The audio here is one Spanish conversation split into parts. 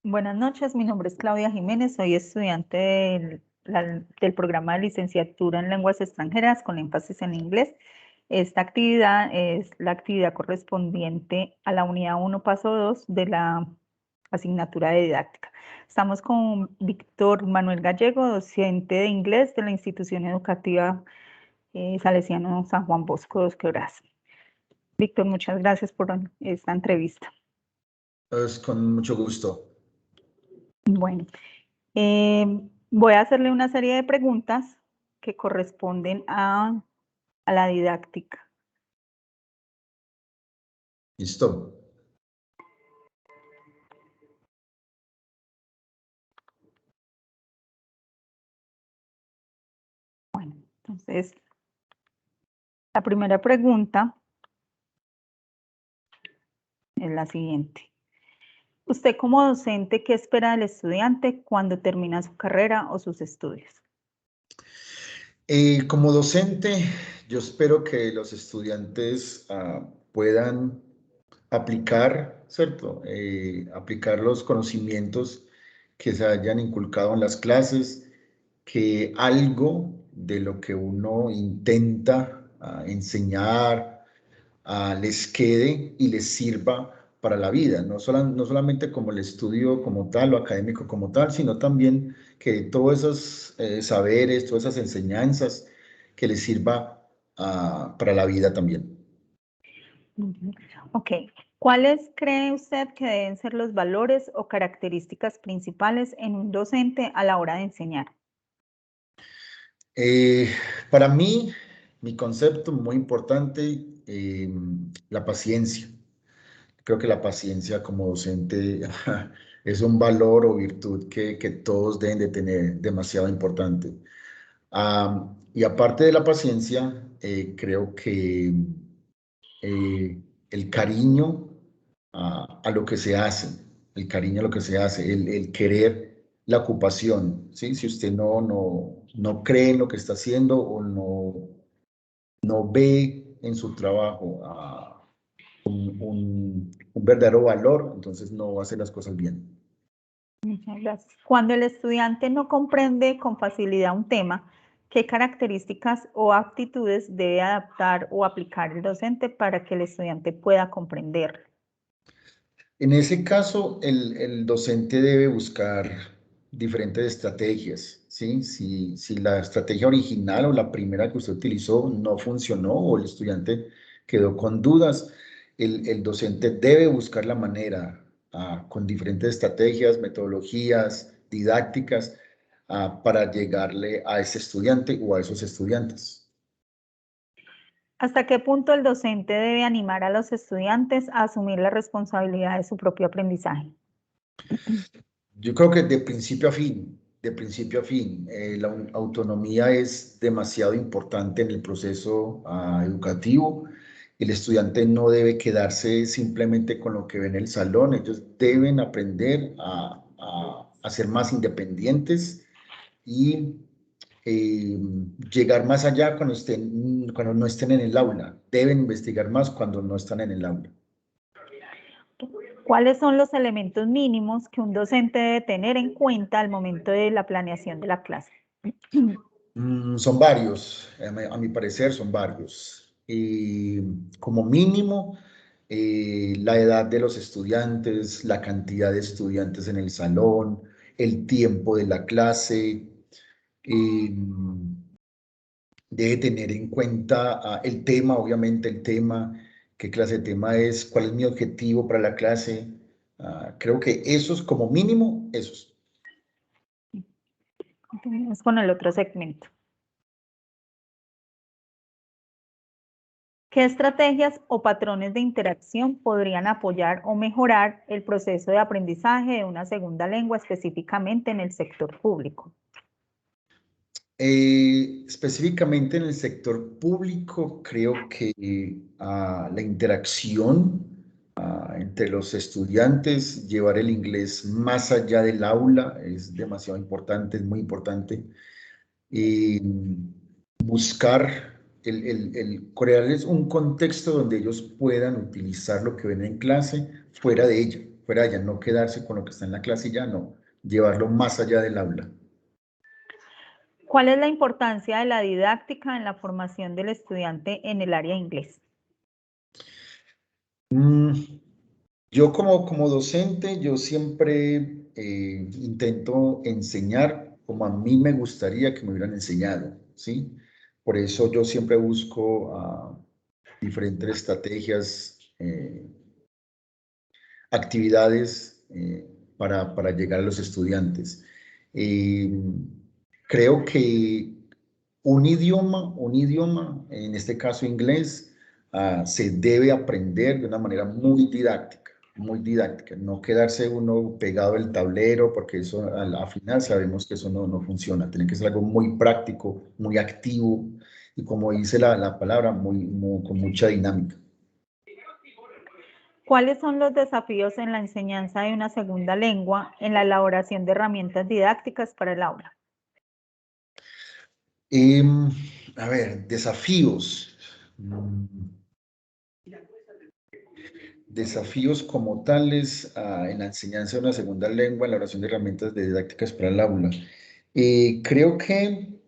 Buenas noches, mi nombre es Claudia Jiménez, soy estudiante del programa de licenciatura en lenguas extranjeras con énfasis en inglés. Esta actividad es la actividad correspondiente a la unidad 1, paso 2 de la asignatura de didáctica. Estamos con Víctor Manuel Gallego, docente de inglés de la institución educativa Salesiano San Juan Bosco Dos Quebradas. Víctor, muchas gracias por esta entrevista. Es con mucho gusto. Bueno, voy a hacerle una serie de preguntas que corresponden a la didáctica. Listo. Bueno, entonces, la primera pregunta es la siguiente. Usted como docente, ¿qué espera del estudiante cuando termina su carrera o sus estudios? Como docente, yo espero que los estudiantes puedan aplicar, ¿cierto? Aplicar los conocimientos que se hayan inculcado en las clases, que algo de lo que uno intenta enseñar les quede y les sirva para la vida, no solamente como el estudio como tal o académico como tal, sino también que todos esos saberes, todas esas enseñanzas que les sirva para la vida también. Ok, ¿cuáles cree usted que deben ser los valores o características principales en un docente a la hora de enseñar? Para mí, mi concepto muy importante, la paciencia. Creo que la paciencia como docente es un valor o virtud que todos deben de tener, demasiado importante. Y aparte de la paciencia, creo que el cariño a lo que se hace, el cariño a lo que se hace, el querer la ocupación, ¿sí? Si usted no cree en lo que está haciendo o no ve en su trabajo un verdadero valor, entonces no va a hacer las cosas bien. Muchas gracias. Cuando el estudiante no comprende con facilidad un tema, ¿qué características o actitudes debe adaptar o aplicar el docente para que el estudiante pueda comprender? En ese caso, el docente debe buscar diferentes estrategias, ¿sí? Si la estrategia original o la primera que usted utilizó no funcionó o el estudiante quedó con dudas, el docente debe buscar la manera, con diferentes estrategias, metodologías, didácticas, para llegarle a ese estudiante o a esos estudiantes. ¿Hasta qué punto el docente debe animar a los estudiantes a asumir la responsabilidad de su propio aprendizaje? Yo creo que de principio a fin, la autonomía es demasiado importante en el proceso educativo. El estudiante no debe quedarse simplemente con lo que ve en el salón, ellos deben aprender a ser más independientes y llegar más allá cuando no estén en el aula. Deben investigar más cuando no están en el aula. ¿Cuáles son los elementos mínimos que un docente debe tener en cuenta al momento de la planeación de la clase? Son varios, a mi parecer son varios. Como mínimo, la edad de los estudiantes, la cantidad de estudiantes en el salón, el tiempo de la clase, debe tener en cuenta el tema, obviamente el tema, qué clase de tema es, cuál es mi objetivo para la clase. Creo que esos, como mínimo, esos. Continuamos con el otro segmento. ¿Qué estrategias o patrones de interacción podrían apoyar o mejorar el proceso de aprendizaje de una segunda lengua, específicamente en el sector público? Específicamente en el sector público, creo que la interacción entre los estudiantes, llevar el inglés más allá del aula es demasiado importante, es muy importante. Buscar, crearles un contexto donde ellos puedan utilizar lo que ven en clase fuera de ella. fuera de allá, no quedarse con lo que está en la clase y ya, no, llevarlo más allá del aula. ¿Cuál es la importancia de la didáctica en la formación del estudiante en el área de inglés? Yo como docente, yo siempre intento enseñar como a mí me gustaría que me hubieran enseñado, ¿sí? Por eso yo siempre busco diferentes estrategias, actividades para llegar a los estudiantes. Creo que un idioma, en este caso inglés, se debe aprender de una manera muy didáctica, no quedarse uno pegado al tablero, porque eso al final sabemos que eso no funciona, tiene que ser algo muy práctico, muy activo, y como dice la palabra, con mucha dinámica. ¿Cuáles son los desafíos en la enseñanza de una segunda lengua en la elaboración de herramientas didácticas para el aula? A ver, desafíos. Desafíos como tales en la enseñanza de una segunda lengua, en la oración de herramientas de didácticas para el aula. Creo que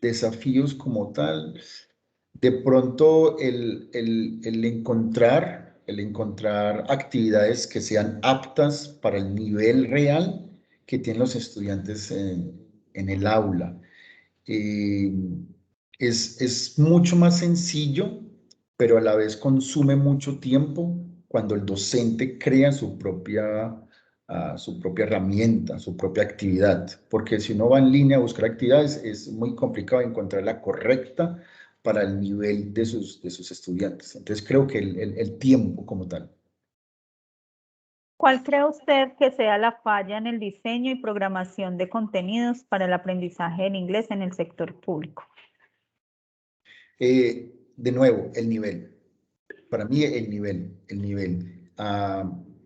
desafíos como tal, de pronto el encontrar actividades que sean aptas para el nivel real que tienen los estudiantes en el aula. Eh, es mucho más sencillo, pero a la vez consume mucho tiempo cuando el docente crea su propia herramienta, su propia actividad. Porque si uno va en línea a buscar actividades, es muy complicado encontrar la correcta para el nivel de sus estudiantes. Entonces creo que el tiempo como tal. ¿Cuál cree usted que sea la falla en el diseño y programación de contenidos para el aprendizaje del inglés en el sector público? De nuevo, el nivel. Para mí el nivel.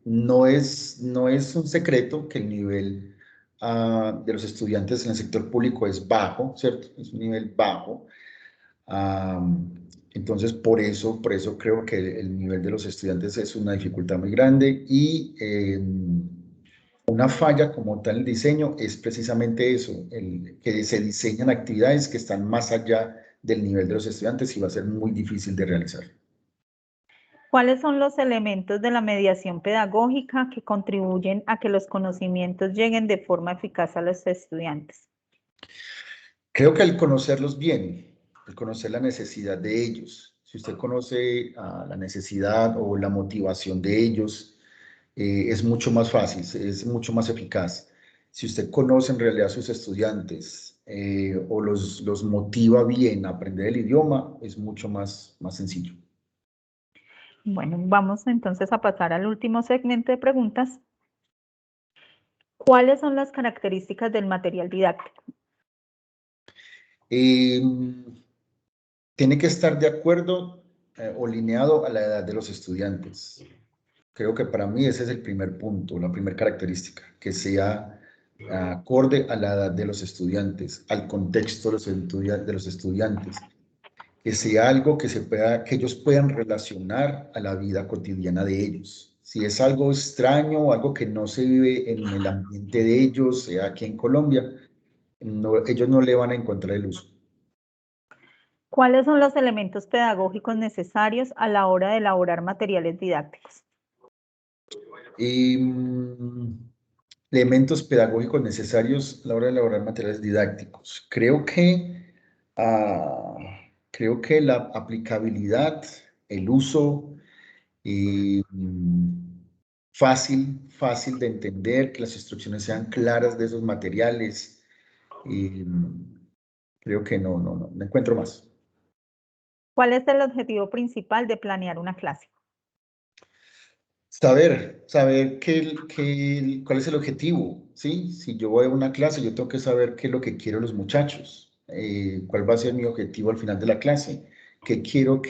No es un secreto que el nivel de los estudiantes en el sector público es bajo, ¿cierto? Es un nivel bajo. Ah, entonces, por eso creo que el nivel de los estudiantes es una dificultad muy grande y una falla como tal en el diseño es precisamente eso, que se diseñan actividades que están más allá del nivel de los estudiantes y va a ser muy difícil de realizar. ¿Cuáles son los elementos de la mediación pedagógica que contribuyen a que los conocimientos lleguen de forma eficaz a los estudiantes? Creo que al conocerlos bien, al conocer la necesidad de ellos, si usted conoce la necesidad o la motivación de ellos, es mucho más fácil, es mucho más eficaz. Si usted conoce en realidad a sus estudiantes o los motiva bien a aprender el idioma, es mucho más sencillo. Bueno, vamos entonces a pasar al último segmento de preguntas. ¿Cuáles son las características del material didáctico? Eh, Tiene que estar de acuerdo o lineado a la edad de los estudiantes. Creo que para mí ese es el primer punto, la primera característica, que sea acorde a la edad de los estudiantes, al contexto de los estudiantes, que sea algo que ellos puedan relacionar a la vida cotidiana de ellos. Si es algo extraño o algo que no se vive en el ambiente de ellos, sea aquí en Colombia, ellos no le van a encontrar el uso. ¿Cuáles son los elementos pedagógicos necesarios a la hora de elaborar materiales didácticos? Y, elementos pedagógicos necesarios a la hora de elaborar materiales didácticos. Ah, creo que la aplicabilidad, el uso fácil de entender, que las instrucciones sean claras de esos materiales. Y creo que no encuentro más. ¿Cuál es el objetivo principal de planear una clase? Saber cuál es el objetivo, ¿sí? Si yo voy a una clase, yo tengo que saber qué es lo que quieren los muchachos, cuál va a ser mi objetivo al final de la clase, qué quiero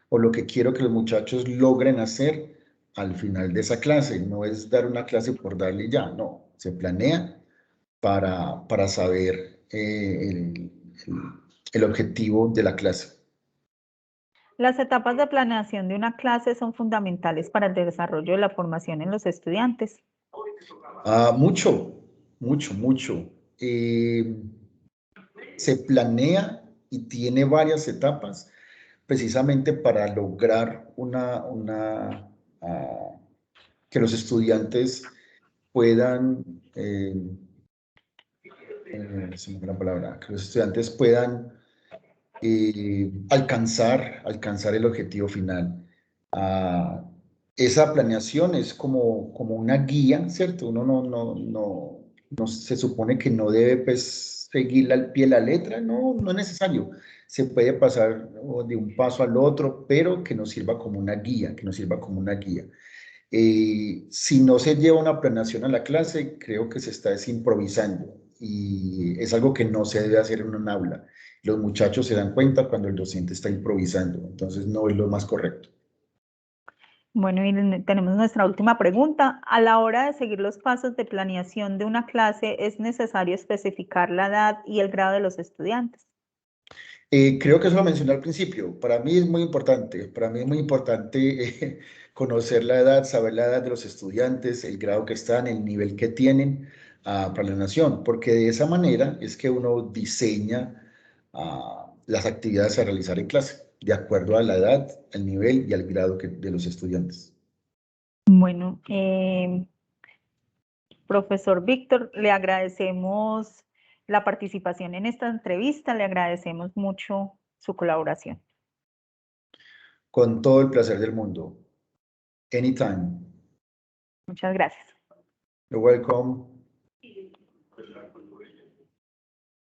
o lo que quiero que los muchachos logren hacer al final de esa clase. No es dar una clase por darle ya, no. Se planea para saber el objetivo de la clase. Las etapas de planeación de una clase son fundamentales para el desarrollo de la formación en los estudiantes. Mucho, mucho, mucho. Se planea y tiene varias etapas precisamente para lograr que los estudiantes puedan, se me fue la palabra, que los estudiantes puedan alcanzar el objetivo final. Ah, Esa planeación es como una guía, ¿cierto? Uno no se supone que no debe pues, seguir al pie de la letra, no es necesario. Se puede pasar de un paso al otro, pero que nos sirva como una guía, que nos sirva como una guía. Si no se lleva una planeación a la clase, creo que se está desimprovisando y es algo que no se debe hacer en un aula. Los muchachos se dan cuenta cuando el docente está improvisando, entonces no es lo más correcto. Bueno, y tenemos nuestra última pregunta. A la hora de seguir los pasos de planeación de una clase, ¿es necesario especificar la edad y el grado de los estudiantes? Creo que eso lo mencioné al principio. Para mí es muy importante. Para mí es muy importante conocer la edad, saber la edad de los estudiantes, el grado que están, el nivel que tienen para la nación, porque de esa manera es que uno diseña las actividades a realizar en clase, de acuerdo a la edad, el nivel y al grado de los estudiantes. Bueno, profesor Víctor, le agradecemos la participación en esta entrevista, le agradecemos mucho su colaboración. Con todo el placer del mundo. Anytime. Muchas gracias. You're welcome.